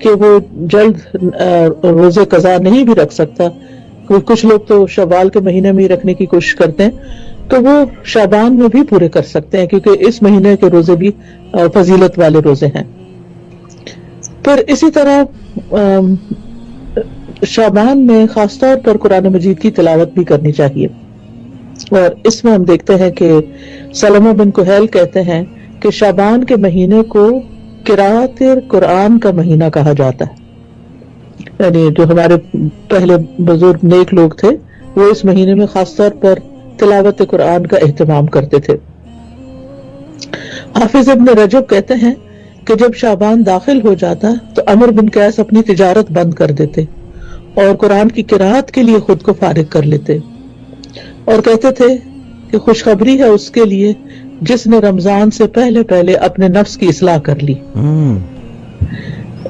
کہ وہ جلد روزے قضا نہیں بھی رکھ سکتا، کچھ لوگ تو شوال کے مہینے میں ہی رکھنے کی کوشش کرتے ہیں، تو وہ شعبان میں بھی پورے کر سکتے ہیں، کیونکہ اس مہینے کے روزے بھی فضیلت والے روزے ہیں۔ پھر اسی طرح شعبان میں خاص طور پر قرآن مجید کی تلاوت بھی کرنی چاہیے، اور اس میں ہم دیکھتے ہیں کہ سلمہ بن کہیل کہتے ہیں کہ شعبان کے مہینے کو قراءت قرآن کا مہینہ کہا جاتا ہے، یعنی جو ہمارے پہلے بزرگ نیک لوگ تھے وہ اس مہینے میں خاص طور پر تلاوت قرآن کا اہتمام کرتے تھے۔ حافظ ابن رجب کہتے ہیں کہ جب شعبان داخل ہو جاتا تو عمرو بن قیس اپنی تجارت بند کر دیتے اور قرآن کی قراءت کے لیے خود کو فارغ کر لیتے، اور کہتے تھے کہ خوشخبری ہے اس کے لیے جس نے رمضان سے پہلے اپنے نفس کی اصلاح کر لی۔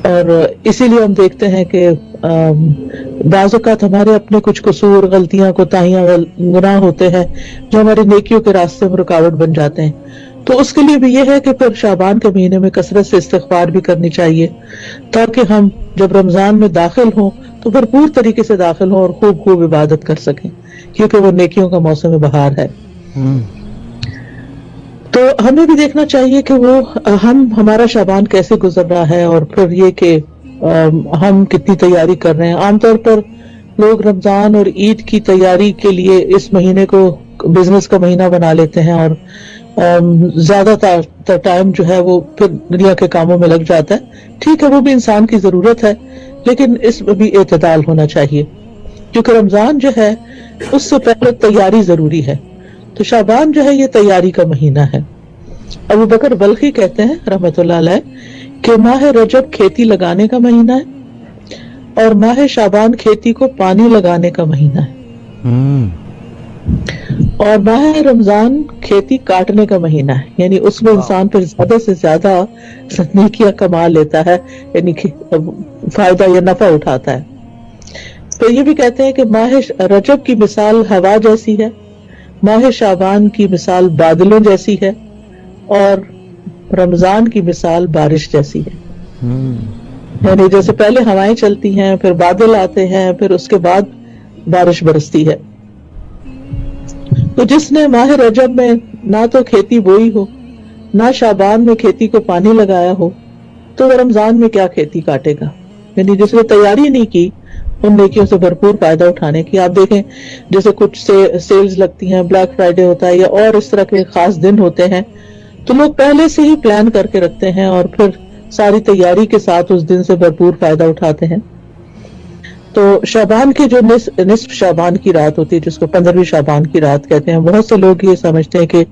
اور اسی لیے ہم دیکھتے ہیں کہ بعض اوقات ہمارے اپنے کچھ قصور، غلطیاں، کوتاہیاں، گناہ ہوتے ہیں جو ہماری نیکیوں کے راستے میں رکاوٹ بن جاتے ہیں، تو اس کے لیے بھی یہ ہے کہ پھر شعبان کے مہینے میں کثرت سے استغفار بھی کرنی چاہیے، تاکہ ہم جب رمضان میں داخل ہوں تو بھرپور طریقے سے داخل ہوں اور خوب خوب عبادت کر سکیں، کیونکہ وہ نیکیوں کا موسم بہار ہے۔ تو ہمیں بھی دیکھنا چاہیے کہ وہ ہمارا شعبان کیسے گزر رہا ہے، اور پھر یہ کہ ہم کتنی تیاری کر رہے ہیں۔ عام طور پر لوگ رمضان اور عید کی تیاری کے لیے اس مہینے کو بزنس کا مہینہ بنا لیتے ہیں، اور زیادہ تر ٹائم جو ہے وہ پھر دنیا کے کاموں میں لگ جاتا ہے۔ ٹھیک ہے، وہ بھی انسان کی ضرورت ہے، لیکن اس میں بھی اعتدال ہونا چاہیے، کیونکہ رمضان جو ہے اس سے پہلے تیاری ضروری ہے، تو شعبان جو ہے یہ تیاری کا مہینہ ہے۔ ابو بکر بلخی کہتے ہیں رحمۃ اللہ علیہ کہ ماہ رجب کھیتی لگانے کا مہینہ ہے اور ماہ شعبان کھیتی کو پانی لگانے کا مہینہ ہے، اور ماہ رمضان کھیتی کاٹنے کا مہینہ ہے، یعنی اس میں انسان پھر زیادہ سے زیادہ نیکیاں کما لیتا ہے، یعنی فائدہ یا نفع اٹھاتا ہے۔ تو یہ بھی کہتے ہیں کہ ماہ رجب کی مثال ہوا جیسی ہے، ماہ شعبان کی مثال بادلوں جیسی ہے، اور رمضان کی مثال بارش جیسی ہے، یعنی جیسے پہلے ہوائیں چلتی ہیں، پھر بادل آتے ہیں، پھر اس کے بعد بارش برستی ہے۔ تو جس نے ماہ رجب میں نہ تو کھیتی بوئی ہو، نہ شعبان میں کھیتی کو پانی لگایا ہو، تو وہ رمضان میں کیا کھیتی کاٹے گا؟ یعنی جس نے تیاری نہیں کی ان نیکیوں سے بھرپور فائدہ اٹھانے کی۔ آپ دیکھیں جیسے کچھ سیلز لگتی ہیں، بلیک فرائیڈے ہوتا ہے یا اور اس طرح کے خاص دن ہوتے ہیں، تو لوگ پہلے سے ہی پلان کر کے رکھتے ہیں اور پھر ساری تیاری کے ساتھ اس دن سے بھرپور فائدہ اٹھاتے ہیں۔ تو شعبان کے جو نصف شعبان کی رات ہوتی ہے، جس کو 15ویں شعبان کی رات کہتے ہیں، بہت سے لوگ یہ سمجھتے ہیں کہ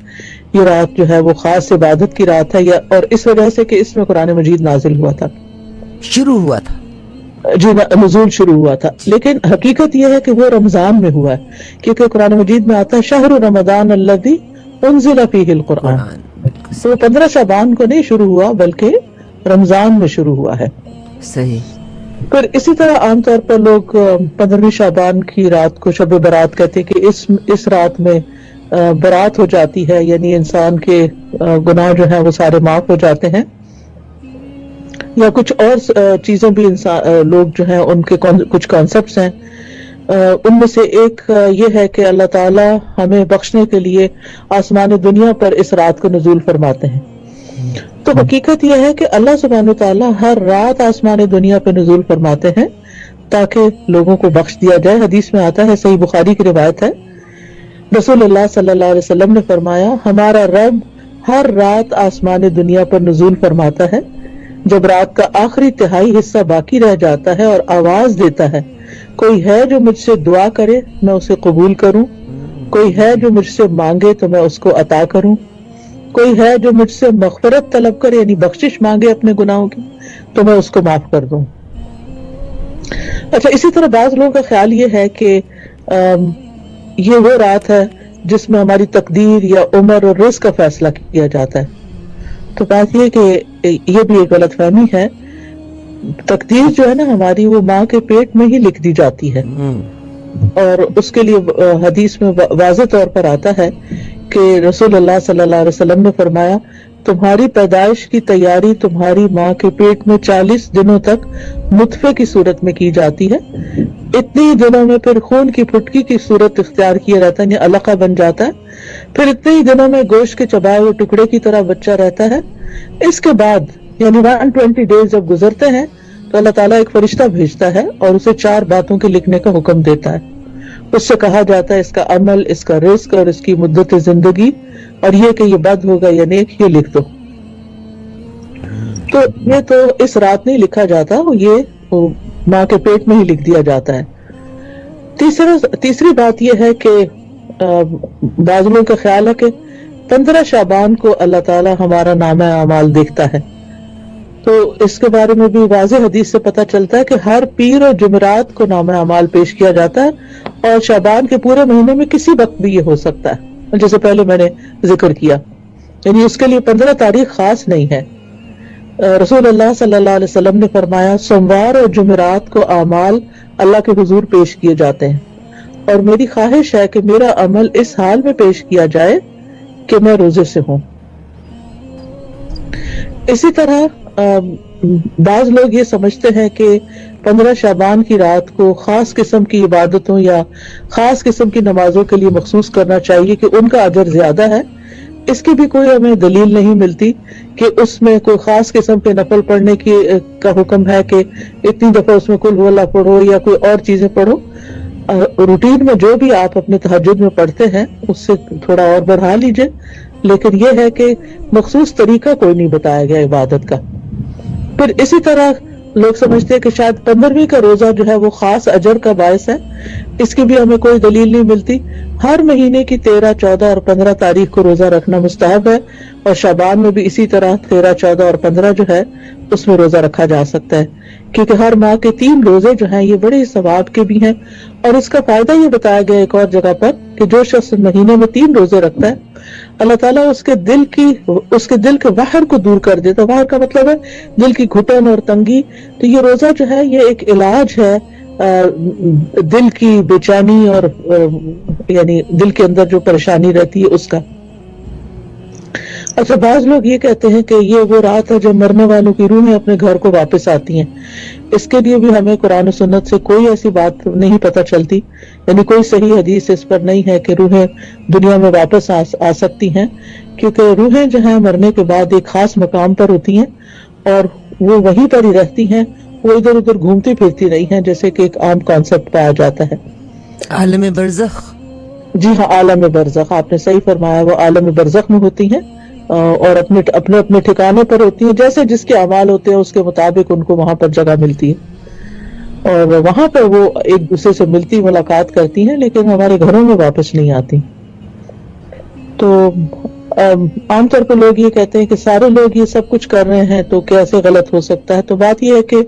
یہ رات جو ہے وہ خاص عبادت کی رات ہے، یا اور اس وجہ سے کہ اس میں قرآن مجید نازل ہوا تھا، شروع ہوا تھا، جی نزول شروع ہوا تھا۔ لیکن حقیقت یہ ہے کہ وہ رمضان میں ہوا ہے، کیونکہ قرآن مجید میں آتا ہے شہر رمضان الذی انزل فیہ القرآن، تو وہ 15 شعبان کو نہیں شروع ہوا بلکہ رمضان میں شروع ہوا ہے۔ صحیح۔ پھر اسی طرح عام طور پر لوگ 15ویں شعبان کی رات کو شب برات کہتے ہیں کہ اس رات میں برات ہو جاتی ہے، یعنی انسان کے گناہ جو ہیں وہ سارے معاف ہو جاتے ہیں، یا کچھ اور چیزیں بھی لوگ جو ہیں ان کے کچھ کانسیپٹس ہیں، ان میں سے ایک یہ ہے کہ اللہ تعالی ہمیں بخشنے کے لیے آسمان دنیا پر اس رات کو نزول فرماتے ہیں۔ تو حقیقت یہ ہے کہ اللہ سبحانہ وتعالی ہر رات آسمان دنیا پہ نزول فرماتے ہیں تاکہ لوگوں کو بخش دیا جائے۔ حدیث میں آتا ہے، صحیح بخاری کی روایت ہے، رسول اللہ صلی اللہ علیہ وسلم نے فرمایا ہمارا رب ہر رات آسمان دنیا پر نزول فرماتا ہے، جب رات کا آخری تہائی حصہ باقی رہ جاتا ہے اور آواز دیتا ہے کوئی ہے جو مجھ سے دعا کرے میں اسے قبول کروں، کوئی ہے جو مجھ سے مانگے تو میں اس کو عطا کروں، کوئی ہے جو مجھ سے مغفرت طلب کرے یعنی بخشش مانگے اپنے گناہوں کی تو میں اس کو معاف کر دوں۔ اچھا، اسی طرح بعض لوگوں کا خیال یہ ہے کہ یہ وہ رات ہے جس میں ہماری تقدیر یا عمر اور رزق کا فیصلہ کیا جاتا ہے، تو بات یہ کہ یہ بھی ایک غلط فہمی ہے۔ تقدیر جو ہے نا ہماری، وہ ماں کے پیٹ میں ہی لکھ دی جاتی ہے، اور اس کے لیے حدیث میں واضح طور پر آتا ہے کہ رسول اللہ صلی اللہ علیہ وسلم نے فرمایا تمہاری پیدائش کی تیاری تمہاری ماں کے پیٹ میں 40 دنوں تک نطفے کی صورت میں کی جاتی ہے. اتنی ہی دنوں میں پھر خون کی پھٹکی کی صورت اختیار کیا جاتا ہے، یعنی علقہ بن جاتا ہے. پھر اتنے ہی دنوں میں گوشت کے چبائے ہوئے ٹکڑے کی طرح بچہ رہتا ہے. اس کے بعد یعنی 120 ڈیز جب گزرتے ہیں تو اللہ تعالیٰ ایک فرشتہ بھیجتا ہے اور اسے 4 باتوں کے لکھنے کا حکم دیتا ہے. اس سے کہا جاتا ہے اس کا عمل، اس کا رزق اور اس کی مدت زندگی، اور یہ کہ یہ بد ہوگا یا نیک، یہ لکھ دو. تو یہ تو اس رات نہیں لکھا جاتا، یہ ماں کے پیٹ میں ہی لکھ دیا جاتا ہے. تیسری بات یہ ہے کہ بعض لوگوں کا خیال ہے کہ 15 شعبان کو اللہ تعالیٰ ہمارا نامہ اعمال دیکھتا ہے. تو اس کے بارے میں بھی واضح حدیث سے پتہ چلتا ہے کہ ہر پیر اور جمعرات کو نامہ اعمال پیش کیا جاتا ہے، اور شعبان کے پورے مہینے میں کسی وقت بھی یہ ہو سکتا ہے، جیسے پہلے میں نے ذکر کیا. یعنی اس کے لیے 15 تاریخ خاص نہیں ہے. رسول اللہ صلی اللہ علیہ وسلم نے فرمایا سوموار اور جمعرات کو اعمال اللہ کے حضور پیش کیے جاتے ہیں، اور میری خواہش ہے کہ میرا عمل اس حال میں پیش کیا جائے کہ میں روزے سے ہوں. اسی طرح بعض لوگ یہ سمجھتے ہیں کہ 15 شعبان کی رات کو خاص قسم کی عبادتوں یا خاص قسم کی نمازوں کے لیے مخصوص کرنا چاہیے کہ ان کا اجر زیادہ ہے. اس کی بھی کوئی ہمیں دلیل نہیں ملتی کہ اس میں کوئی خاص قسم کے نفل پڑھنے کا حکم ہے کہ اتنی دفعہ اس میں قل ہو اللہ پڑھو یا کوئی اور چیزیں پڑھو. روٹین میں جو بھی آپ اپنے تہجد میں پڑھتے ہیں اس سے تھوڑا اور بڑھا لیجئے، لیکن یہ ہے کہ مخصوص طریقہ کوئی نہیں بتایا گیا عبادت کا. پھر اسی طرح لوگ سمجھتے ہیں کہ شاید 15ویں کا روزہ جو ہے وہ خاص اجر کا باعث ہے. اس کی بھی ہمیں کوئی دلیل نہیں ملتی. ہر مہینے کی 13، 14 اور 15 تاریخ کو روزہ رکھنا مستحب ہے، اور شعبان میں بھی اسی طرح 13، 14 اور 15 جو ہے اس میں روزہ رکھا جا سکتا ہے، کیونکہ ہر ماہ کے 3 روزے جو ہیں یہ بڑے ثواب کے بھی ہیں. اور اس کا فائدہ یہ بتایا گیا ایک اور جگہ پر کہ جو شخص مہینے میں 3 روزے رکھتا ہے اللہ تعالیٰ اس کے دل کے وحر کو دور کر دیتا. وحر کا مطلب ہے دل کی گھٹن اور تنگی. تو یہ روزہ جو ہے یہ ایک علاج ہے دل کی بے چینی اور یعنی دل کے اندر جو پریشانی رہتی ہے اس کا. اچھا، بعض لوگ یہ کہتے ہیں کہ یہ وہ رات ہے جب مرنے والوں کی روحیں اپنے گھر کو واپس آتی ہیں. اس کے لیے بھی ہمیں قرآن و سنت سے کوئی ایسی بات نہیں پتہ چلتی، یعنی کوئی صحیح حدیث اس پر نہیں ہے کہ روحیں دنیا میں واپس آ سکتی ہیں، کیونکہ روحیں جو ہیں مرنے کے بعد ایک خاص مقام پر ہوتی ہیں اور وہ وہیں پر ہی رہتی ہیں، وہ ادھر ادھر گھومتی پھرتی نہیں ہیں، جیسے کہ ایک عام کانسیپٹ پایا جاتا ہے. عالم برزخ. جی ہاں، عالم برزخ، آپ نے صحیح فرمایا، وہ عالم برزخ میں ہوتی ہیں اور اپنے ٹھکانے پر ہوتی ہیں. جیسے جس کے اعمال ہوتے ہیں اس کے مطابق ان کو وہاں پر جگہ ملتی ہے، اور وہاں پر وہ ایک دوسرے سے ملتی ملاقات کرتی ہیں، لیکن ہمارے گھروں میں واپس نہیں آتی. تو عام طور پر لوگ یہ کہتے ہیں کہ سارے لوگ یہ سب کچھ کر رہے ہیں تو کیسے غلط ہو سکتا ہے. تو بات یہ ہے کہ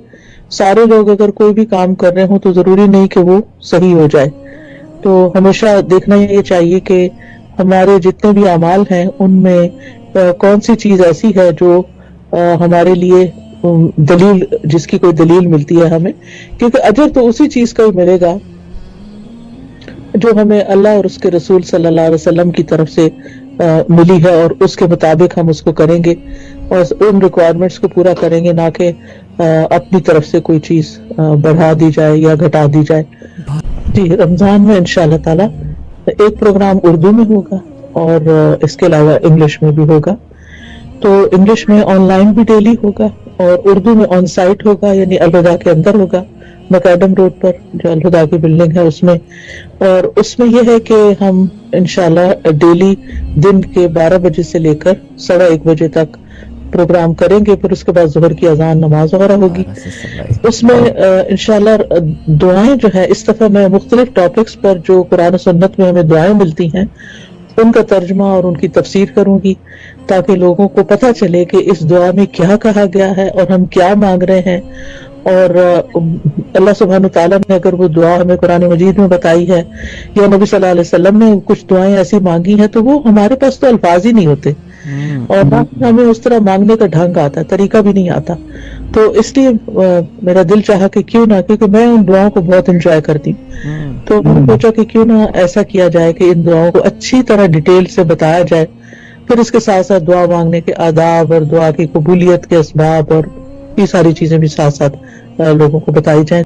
سارے لوگ اگر کوئی بھی کام کر رہے ہوں تو ضروری نہیں کہ وہ صحیح ہو جائے. تو ہمیشہ دیکھنا یہ چاہیے کہ ہمارے جتنے بھی اعمال ہیں ان میں کون سی چیز ایسی ہے جو ہمارے لیے دلیل، جس کی کوئی دلیل ملتی ہے ہمیں، کیونکہ اجر تو اسی چیز کا ہی ملے گا جو ہمیں اللہ اور اس کے رسول صلی اللہ علیہ وسلم کی طرف سے ملی ہے، اور اس کے مطابق ہم اس کو کریں گے اور ان ریکوائرمنٹس کو پورا کریں گے، نہ کہ اپنی طرف سے کوئی چیز بڑھا دی جائے یا گھٹا دی جائے. جی، رمضان میں انشاءاللہ تعالی ایک پروگرام اردو میں ہوگا اور اس کے علاوہ انگلش میں بھی ہوگا. تو انگلش میں آن لائن بھی ڈیلی ہوگا اور اردو میں آن سائٹ ہوگا، یعنی الہدا کے اندر ہوگا، مکیڈم روڈ پر جو الہدا کی بلڈنگ ہے اس میں. اور اس میں یہ ہے کہ ہم انشاءاللہ ڈیلی دن کے 12 بجے سے لے کر 1:30 بجے تک پروگرام کریں گے. پھر اس کے بعد ظہر کی اذان، نماز وغیرہ ہوگی. اس میں انشاءاللہ دعائیں جو ہے، اس دفعہ میں مختلف ٹاپکس پر جو قرآن و سنت میں ہمیں دعائیں ملتی ہیں ان کا ترجمہ اور ان کی تفسیر کروں گی، تاکہ لوگوں کو پتہ چلے کہ اس دعا میں کیا کہا گیا ہے اور ہم کیا مانگ رہے ہیں. اور اللہ سبحانہ تعالیٰ نے اگر وہ دعا ہمیں قرآن مجید میں بتائی ہے یا نبی صلی اللہ علیہ وسلم نے کچھ دعائیں ایسی مانگی ہیں تو وہ ہمارے پاس تو الفاظ ہی نہیں ہوتے، اور نہ ہمیں اس طرح مانگنے کا ڈھنگ آتا ہے، طریقہ بھی نہیں آتا. تو اس لیے میرا دل چاہا کہ کیوں نہ، کیونکہ میں ان دعاؤں کو بہت انجوائے کرتی ہوں، تو میں نے سوچا کہ کیوں نہ ایسا کیا جائے کہ ان دعاؤں کو اچھی طرح ڈیٹیل سے بتایا جائے پھر اس کے ساتھ ساتھ دعا مانگنے کے آداب اور دعا کی قبولیت کے اسباب اور یہ ساری چیزیں بھی ساتھ ساتھ لوگوں کو بتائی جائیں.